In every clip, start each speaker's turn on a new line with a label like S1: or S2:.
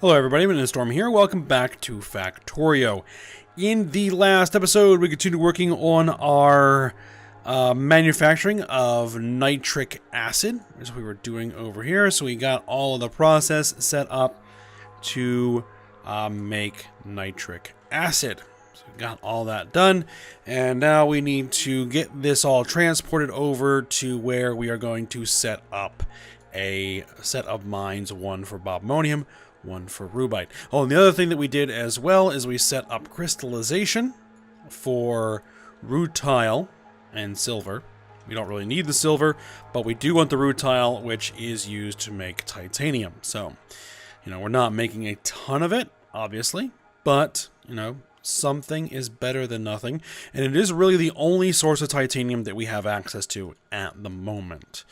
S1: Hello everybody, my name is Storm here. Welcome back to Factorio. In the last episode, we continued working on our manufacturing of nitric acid, which we were doing over here. So we got all of the process set up to make nitric acid. So we got all that done, and now we need to get this all transported over to where we are going to set up a set of mines, one for bobmonium, one for rubite. Oh, and the other thing that we did as well is we set up crystallization for rutile and silver. We don't really need the silver, but we do want the rutile, which is used to make titanium. So, we're not making a ton of it, obviously, but, something is better than nothing. And it is really the only source of titanium that we have access to at the moment.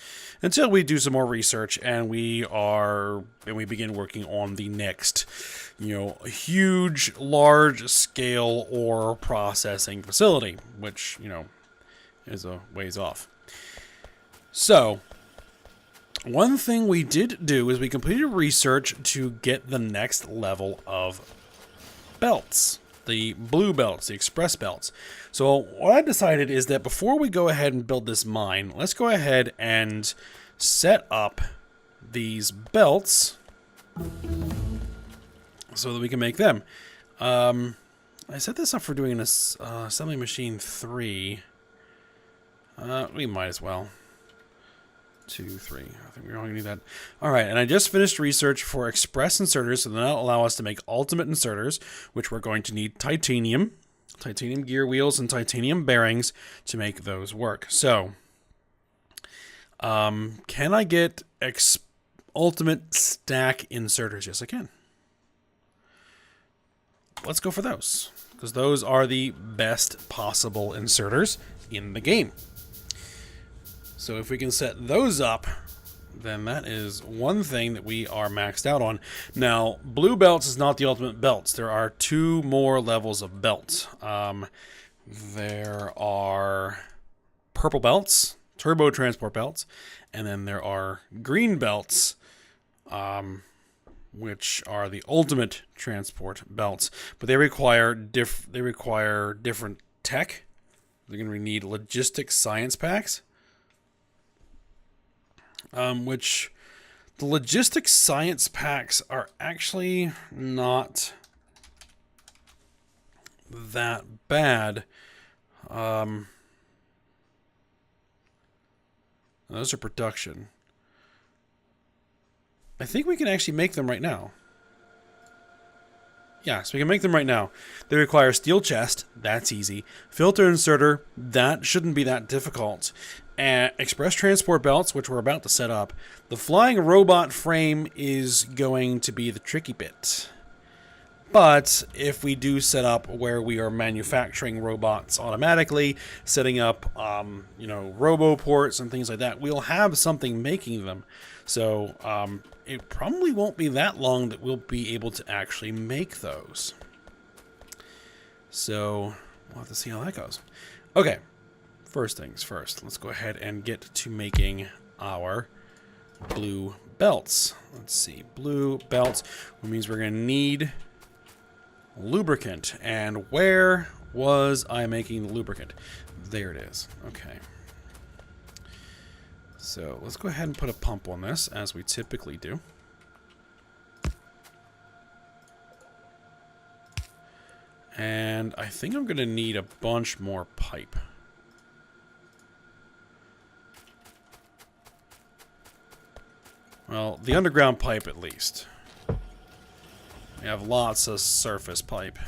S1: Until we do some more research and we begin working on the next, huge, large-scale ore processing facility, which, is a ways off. So, one thing we did do is we completed research to get the next level of belts. The blue belts, the express belts. So what I decided is that before we go ahead and build this mine, let's go ahead and set up these belts so that we can make them. I set this up for doing an assembly machine 3. We might as well. 2, 3. I think we only need that. Alright, and I just finished research for express inserters, so that'll allow us to make ultimate inserters, which we're going to need titanium gear wheels, and titanium bearings to make those work. So, can I get ultimate stack inserters? Yes, I can. Let's go for those, because those are the best possible inserters in the game. So if we can set those up, then that is one thing that we are maxed out on. Now, blue belts is not the ultimate belts. There are 2 more levels of belts. There are purple belts, turbo transport belts, and then there are green belts, which are the ultimate transport belts. But they require different tech. They're going to need logistics science packs. Which the logistics science packs are actually not that bad. Those are production. I think we can actually make them right now. Yeah, so we can make them right now. They require steel chest. That's easy. Filter inserter. That shouldn't be that difficult. And express transport belts, which we're about to set up. The flying robot frame is going to be the tricky bit. But if we do set up where we are manufacturing robots automatically, setting up, roboports and things like that, we'll have something making them. So it probably won't be that long that we'll be able to actually make those. So we'll have to see how that goes. Okay. First things first, let's go ahead and get to making our blue belts. Let's see, blue belts, which means we're going to need lubricant. And where was I making the lubricant? There it is. Okay. So let's go ahead and put a pump on this, as we typically do. And I think I'm going to need a bunch more pipe. Well, the underground pipe at least. We have lots of surface pipe.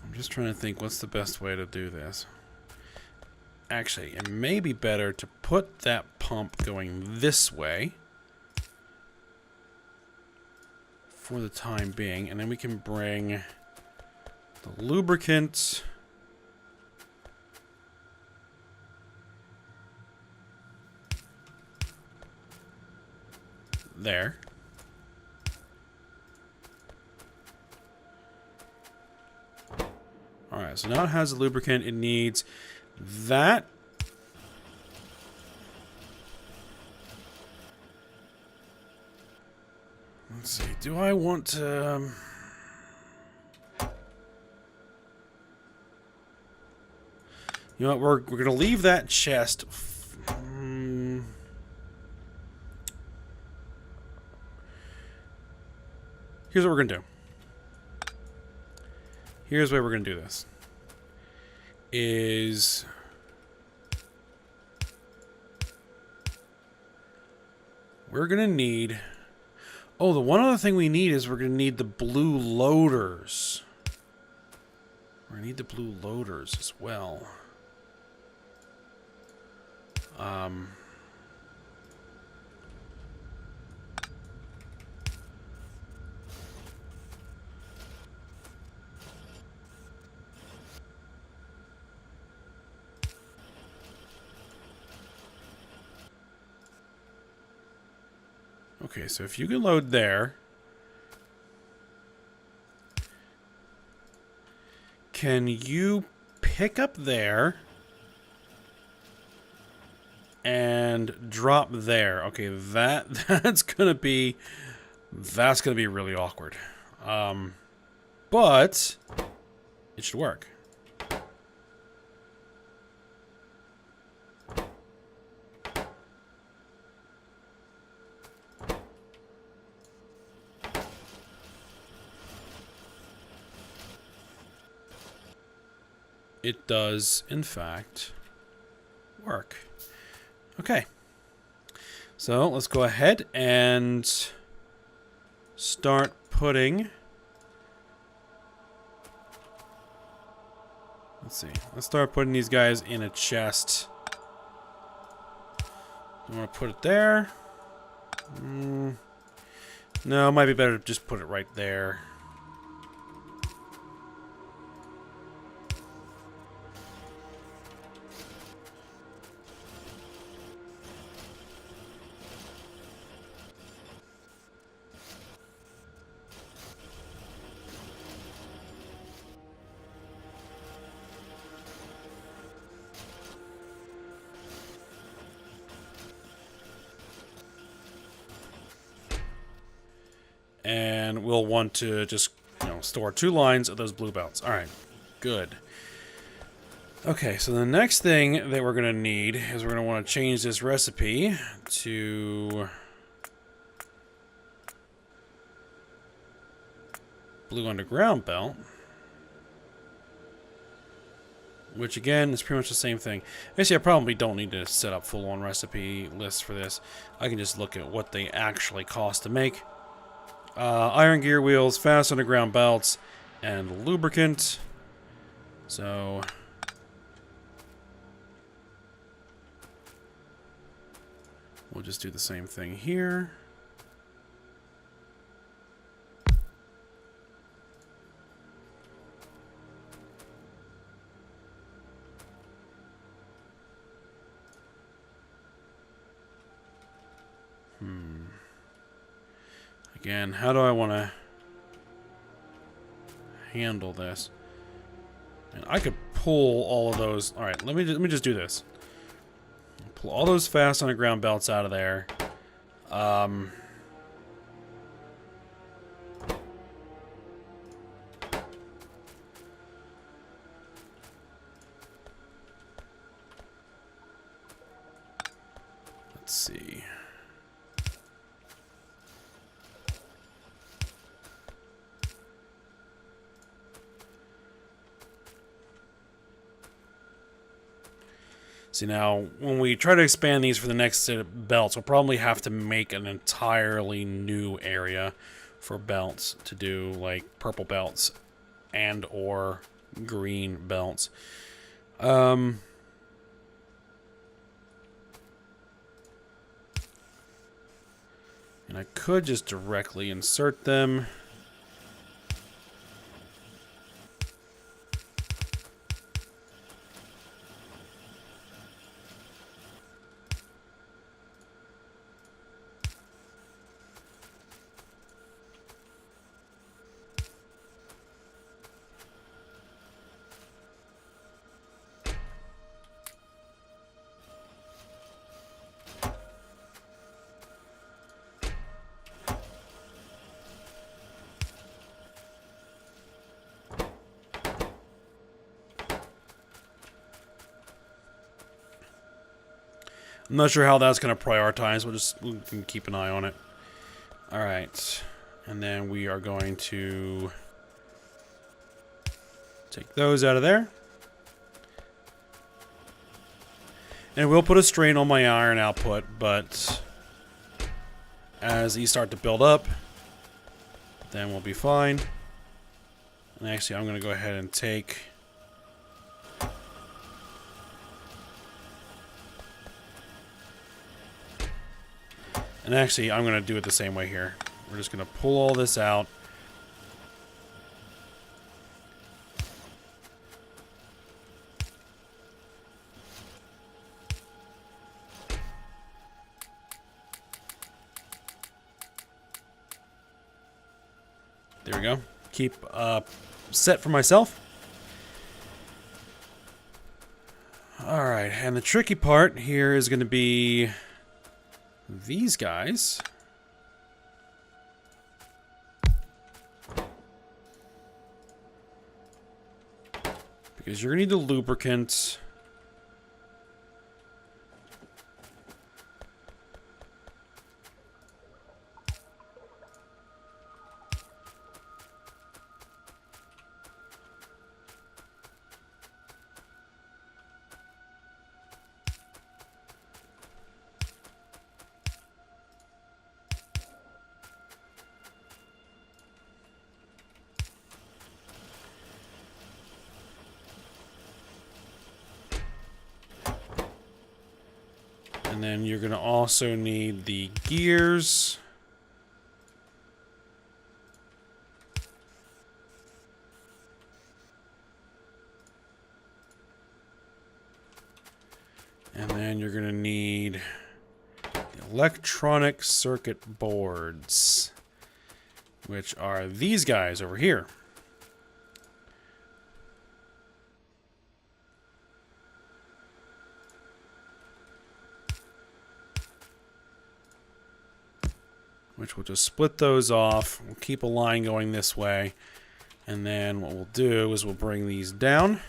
S1: I'm just trying to think what's the best way to do this. Actually, it may be better to put that pump going this way for the time being, and then we can bring the lubricant there. Alright, so now it has the lubricant. It needs that Let's see. Do I want to... You know what? We're going to leave that chest... Here's what we're going to do. Here's the way we're going to do this. We're going to need... Oh, the one other thing we need is we're going to need the blue loaders. We're going to need the blue loaders as well. Okay, so if you can load there, can you pick up there and drop there? Okay, that's gonna be really awkward. But it should work. It does, in fact, work. Okay. So let's go ahead and start putting... Let's see. Let's start putting these guys in a chest. I want to put it there. No, it might be better to just put it right there. And we'll want to just, store 2 lines of those blue belts. All right, good. Okay, so the next thing that we're going to need is we're going to want to change this recipe to blue underground belt. Which, again, is pretty much the same thing. Actually, I probably don't need to set up full-on recipe lists for this. I can just look at what they actually cost to make. Iron gear wheels, fast underground belts, and lubricant. So... we'll just do the same thing here. Again, how do I want to handle this? And I could pull all of those. All right, let me just do this. Pull all those fast underground belts out of there. Let's see. See, now, when we try to expand these for the next set of belts, we'll probably have to make an entirely new area for belts to do, like purple belts and or green belts. And I could just directly insert them. I'm not sure how that's going to prioritize. We can keep an eye on it. All right. And then we are going to take those out of there. And we'll put a strain on my iron output, but as these start to build up, then we'll be fine. And actually, I'm going to go ahead and take... And actually, I'm going to do it the same way here. We're just going to pull all this out. There we go. Keep set for myself. Alright, and the tricky part here is going to be these guys. Because you're going to need the lubricant. And then you're going to also need the gears. And then you're going to need the electronic circuit boards, which are these guys over here. Which we'll just split those off. We'll keep a line going this way. And then what we'll do is we'll bring these down.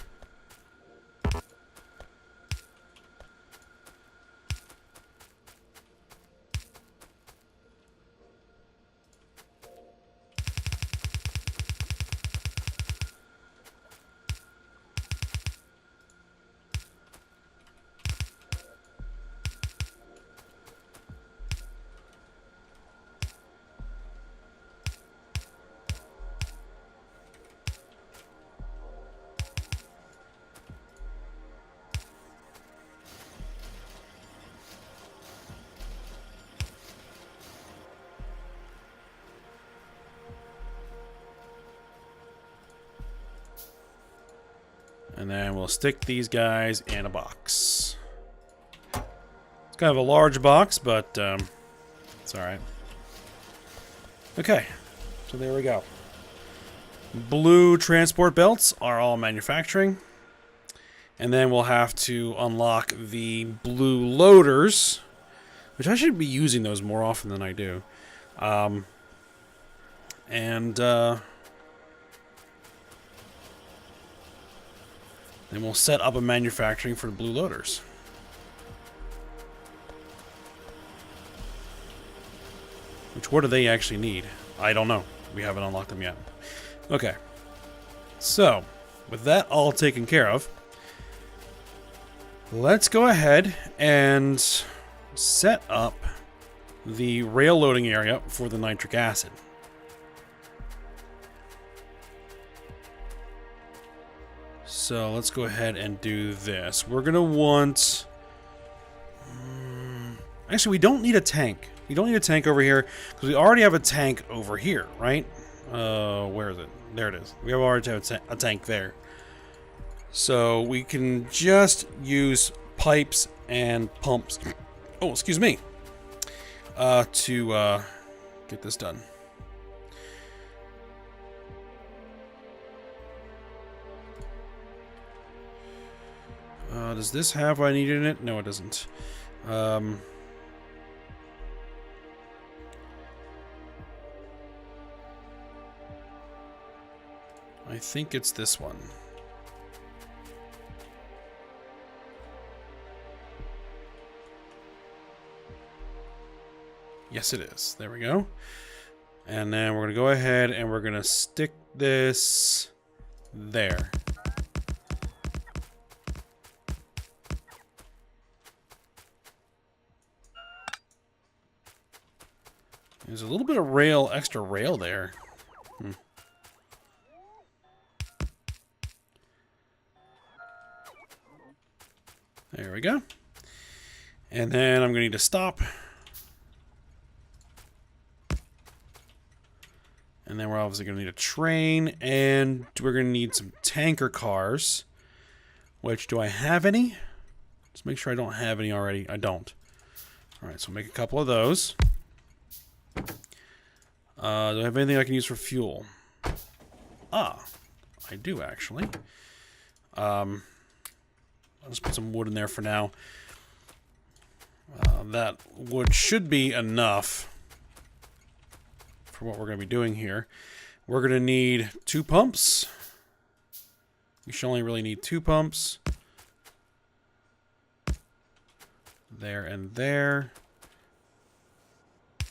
S1: And then we'll stick these guys in a box. It's kind of a large box, but it's alright. Okay, so there we go. Blue transport belts are all manufacturing. And then we'll have to unlock the blue loaders, which I should be using those more often than I do. Then we'll set up a manufacturing for the blue loaders. Which, what do they actually need? I don't know. We haven't unlocked them yet. Okay. So, with that all taken care of, let's go ahead and set up the rail loading area for the nitric acid. So let's go ahead and do this. We're going to want... actually, we don't need a tank. We don't need a tank over here because we already have a tank over here, right? Where is it? There it is. We have already have a tank there. So we can just use pipes and pumps. Oh, excuse me. To get this done. Does this have what I need in it? No, it doesn't. I think it's this one. Yes, it is. There we go. And then we're going to go ahead and we're going to stick this there. There's a little bit of extra rail there. There we go. And then I'm going to need to stop. And then we're obviously going to need a train, and we're going to need some tanker cars. Which, do I have any? Let's make sure I don't have any already. I don't. Alright, so make a couple of those. Do I have anything I can use for fuel? Ah, I do actually. I'll just put some wood in there for now. That wood should be enough for what we're going to be doing here. We're going to need 2 pumps. We should only really need 2 pumps. There and there. It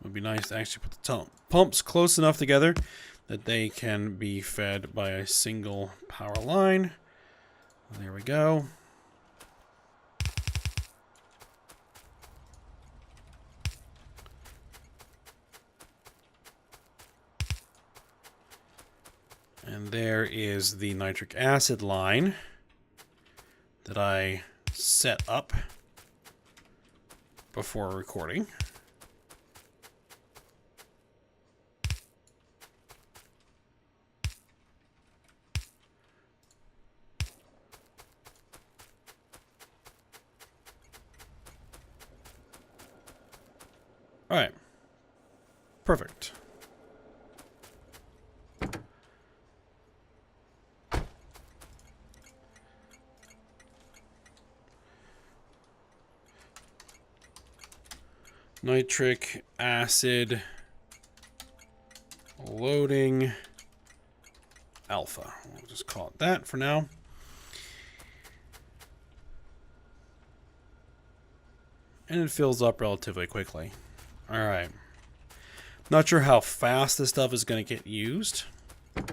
S1: would be nice to actually put the pumps close enough together that they can be fed by a single power line. There we go. And there is the nitric acid line that I set up before recording. All right. Perfect. Nitric acid loading alpha. We'll just call it that for now. And it fills up relatively quickly. All right. Not sure how fast this stuff is going to get used. All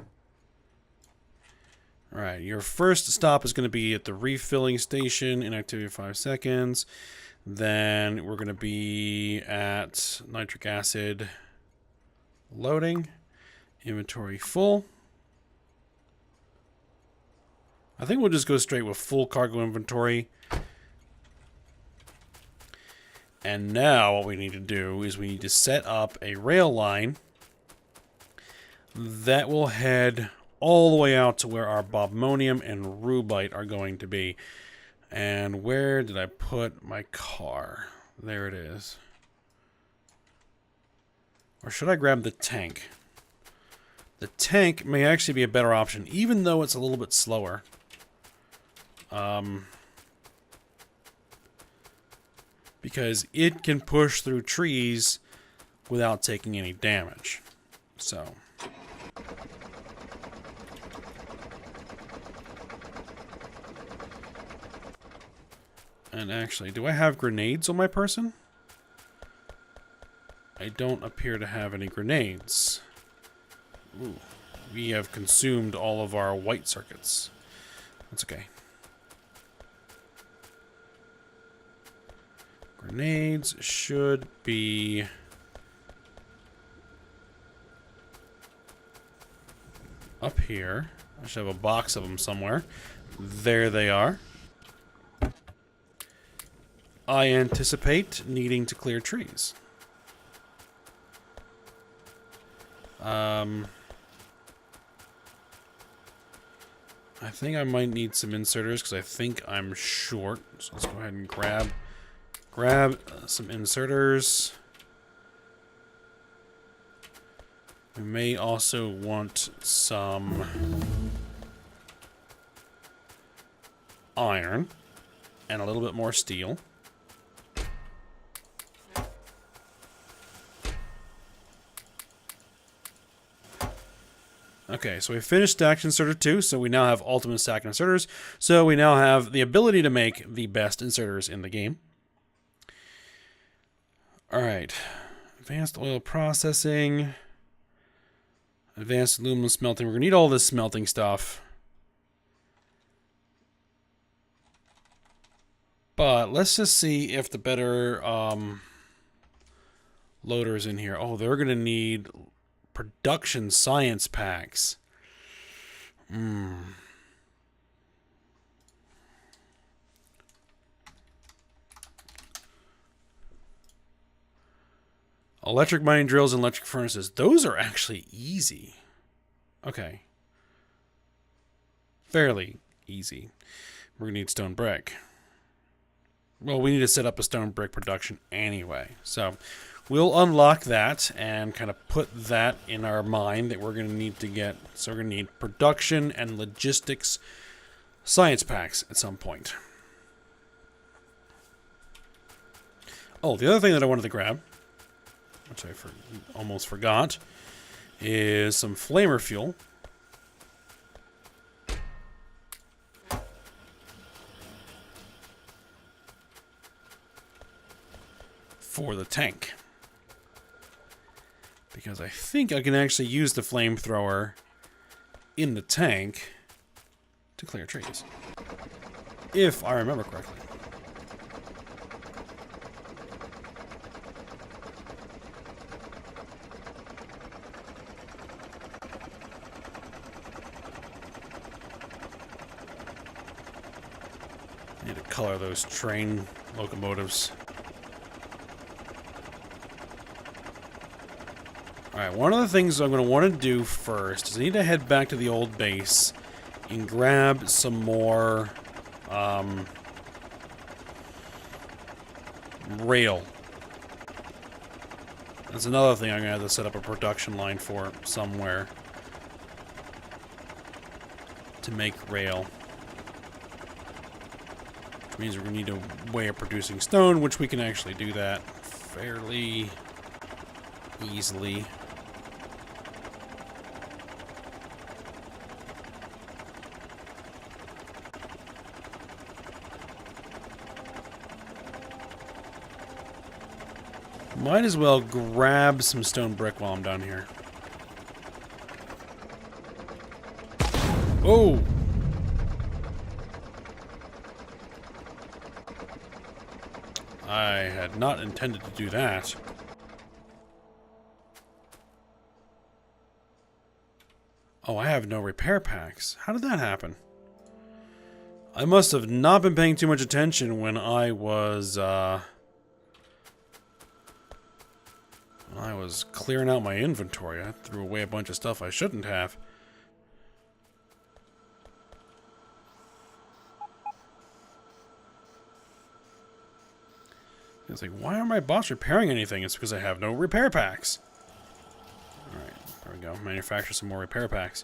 S1: right. Your first stop is going to be at the refilling station. Inactivity 5 seconds. Then we're going to be at nitric acid loading. Inventory full. I think we'll just go straight with full cargo inventory. And now what we need to do is we need to set up a rail line that will head all the way out to where our bobmonium and rubite are going to be. And where did I put my car? There it is. Or should I grab the tank? The tank may actually be a better option, even though it's a little bit slower. Because it can push through trees without taking any damage. So. And actually, do I have grenades on my person? I don't appear to have any grenades. Ooh, we have consumed all of our white circuits. That's okay. Grenades should be up here. I should have a box of them somewhere. There they are. I anticipate needing to clear trees. I think I might need some inserters because I think I'm short. So let's go ahead and grab some inserters. We may also want some iron and a little bit more steel. Okay, so we finished stacked inserter 2, so we now have ultimate stack inserters. So we now have the ability to make the best inserters in the game. Alright, Advanced oil processing. Advanced aluminum smelting. We're going to need all this smelting stuff. But let's just see if the better loaders in here. Oh, they're going to need production science packs. Electric mining drills and electric furnaces. Those are actually easy. Okay. Fairly easy. We're going to need stone brick. Well, we need to set up a stone brick production anyway. So we'll unlock that and kind of put that in our mind that we're going to need to get. So we're going to need production and logistics science packs at some point. Oh, the other thing that I wanted to grab, which I almost forgot, is some flamer fuel. For the tank. Because I think I can actually use the flamethrower in the tank to clear trees. If I remember correctly. I need to color those train locomotives. Alright, one of the things I'm going to want to do first is I need to head back to the old base and grab some more rail. That's another thing I'm going to have to set up a production line for somewhere to make rail. Which means we're going to need a way of producing stone, which we can actually do that fairly easily. Might as well grab some stone brick while I'm down here. Oh! I had not intended to do that. Oh, I have no repair packs. How did that happen? I must have not been paying too much attention when I was clearing out my inventory. I threw away a bunch of stuff I shouldn't have. It's like, why aren't my bots repairing anything? It's because I have no repair packs. Alright, there we go. Manufacture some more repair packs.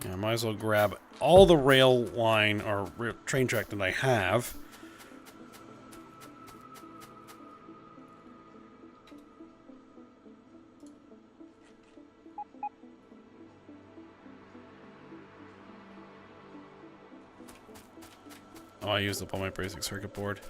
S1: Yeah, I might as well grab all the rail line or train track that I have. Oh, I used up all my basic circuit board.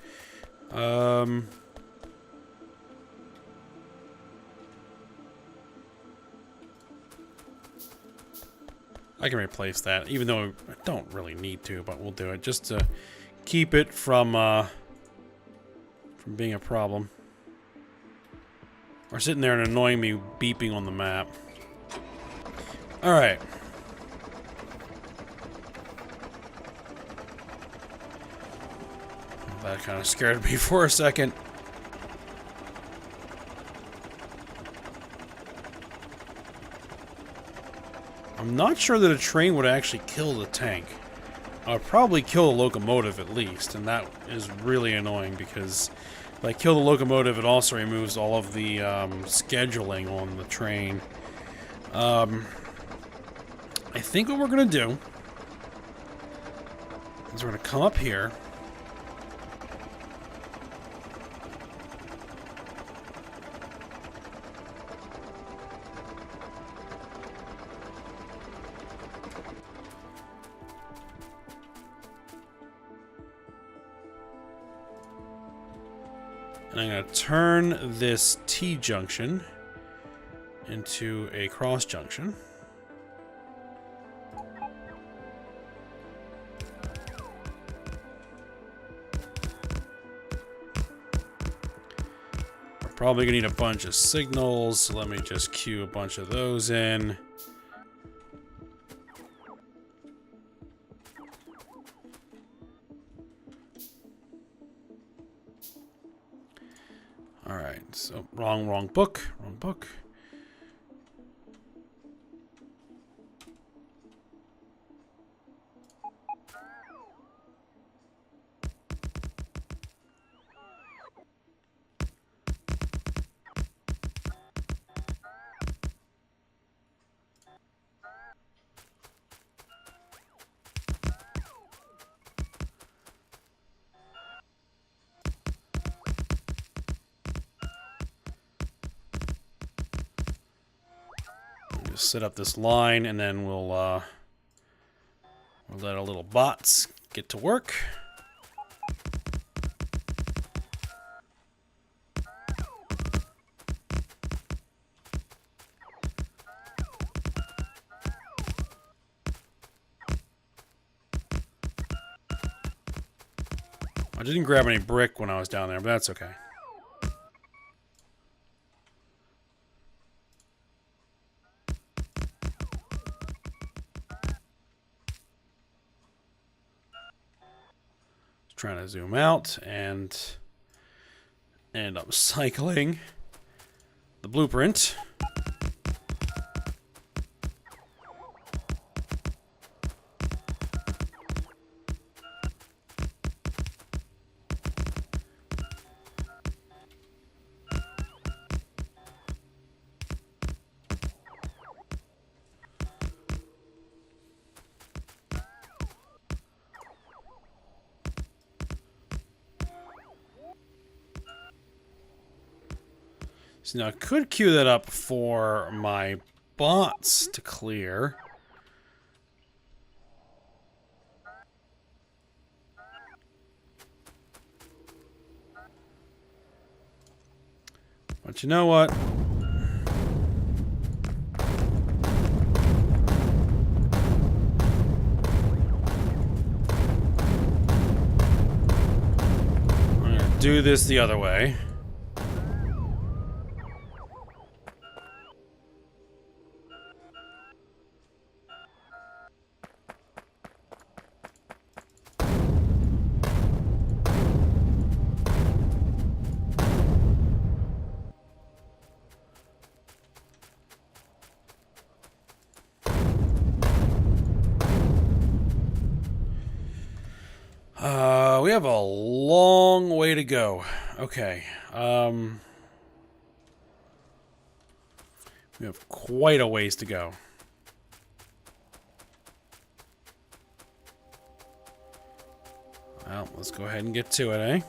S1: I can replace that, even though I don't really need to, but we'll do it just to keep it from being a problem. Or sitting there and annoying me beeping on the map. Alright. That kind of scared me for a second. I'm not sure that a train would actually kill the tank. I would probably kill a locomotive at least, and that is really annoying because if I kill the locomotive, it also removes all of the scheduling on the train. I think what we're going to do is we're going to come up here. And I'm going to turn this T-junction into a cross junction. We're probably going to need a bunch of signals, so let me just cue a bunch of those in. Alright, so wrong book. Just set up this line, and then we'll let our little bots get to work. I didn't grab any brick when I was down there, but that's okay. Trying to zoom out and end up cycling the blueprint. So now I could queue that up for my bots to clear. But you know what? I'm gonna do this the other way. We have a long way to go. Okay. We have quite a ways to go. Well, let's go ahead and get to it, eh?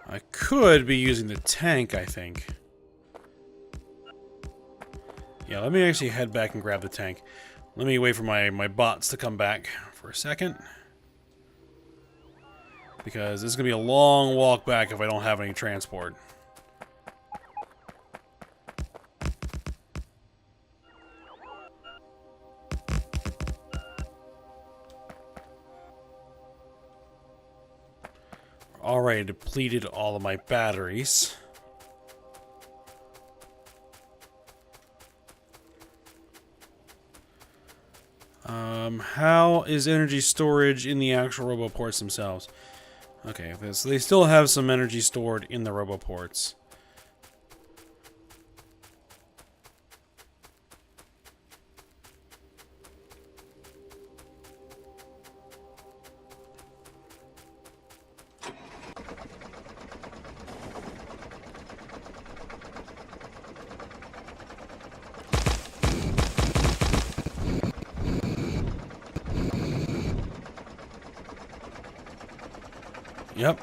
S1: I could be using the tank, I think. Yeah, let me actually head back and grab the tank. Let me wait for my bots to come back for a second. Because this is going to be a long walk back if I don't have any transport. Already depleted all of my batteries. How is energy storage in the actual roboports themselves? Okay, so they still have some energy stored in the roboports. Yep.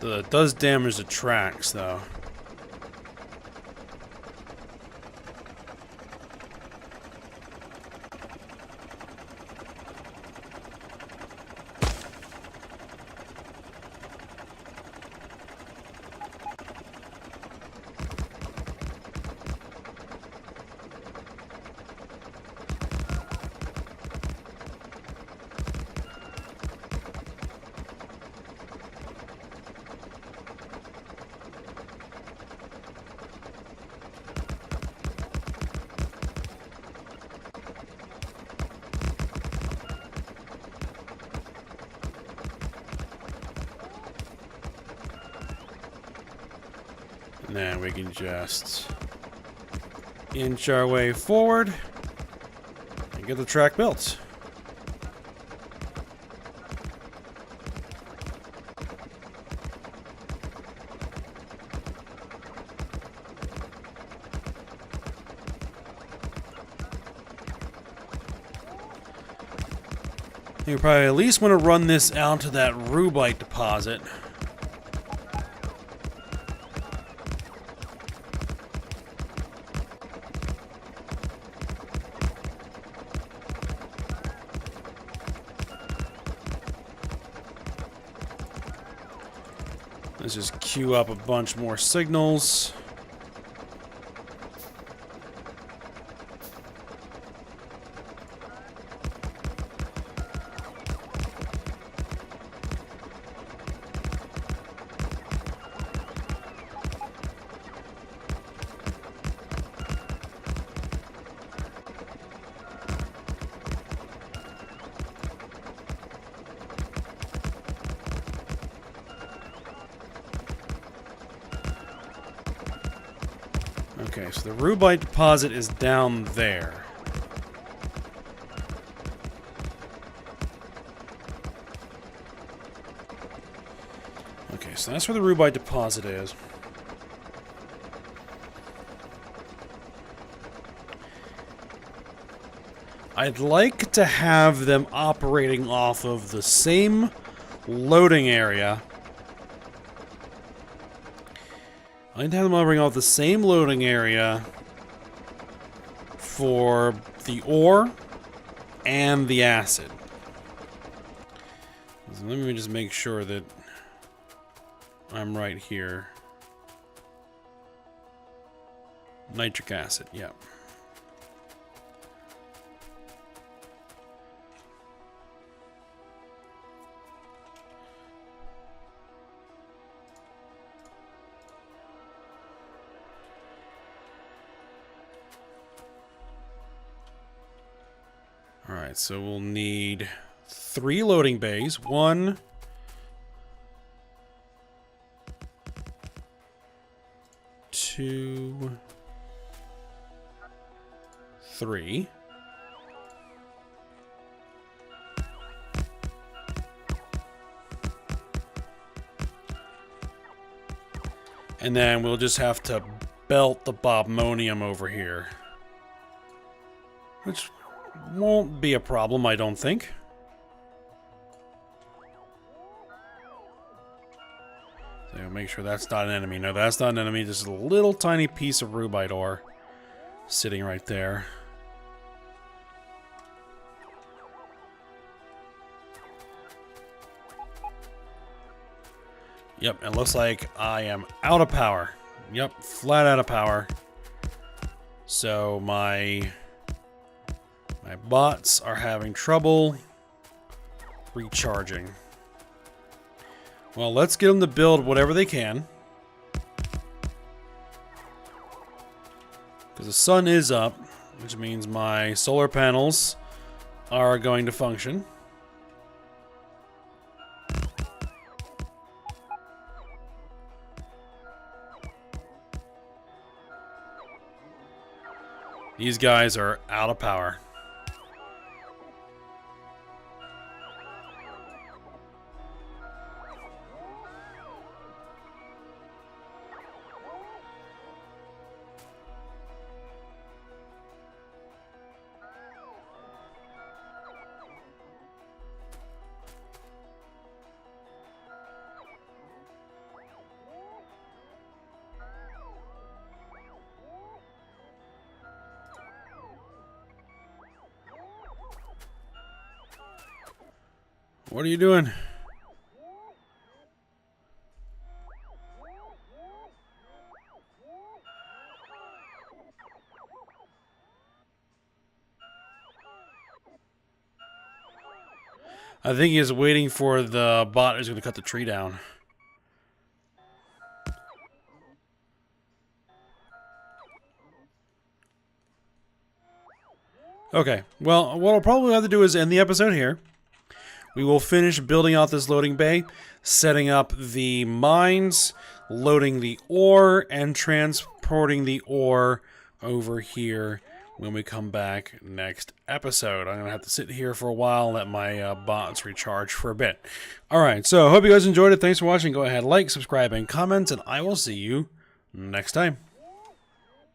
S1: It does damage the tracks, though. And then we can just inch our way forward and get the track built. You probably at least want to run this out to that rubite deposit. Let's just queue up a bunch more signals. Okay, so the rubite deposit is down there. Okay, so that's where the rubite deposit is. I'd like to have them operating off of the same loading area. I'd have them operating off the same loading area for the ore and the acid. So let me just make sure that I'm right here. Nitric acid, yeah. Alright, so we'll need 3 loading bays. 1, 2, 3. And then we'll just have to belt the bobmonium over here. Which won't be a problem, I don't think. So make sure that's not an enemy. No, that's not an enemy. Just a little tiny piece of rubite ore sitting right there. Yep, it looks like I am out of power. Yep, flat out of power. So my bots are having trouble recharging. Well, let's get them to build whatever they can. Because the sun is up, which means my solar panels are going to function. These guys are out of power. What are you doing? I think he is waiting for the bot who's going to cut the tree down. Okay, well, what I'll probably have to do is end the episode here. We will finish building out this loading bay, setting up the mines, loading the ore, and transporting the ore over here when we come back next episode. I'm going to have to sit here for a while and let my bots recharge for a bit. Alright, so I hope you guys enjoyed it. Thanks for watching. Go ahead, like, subscribe, and comment, and I will see you next time.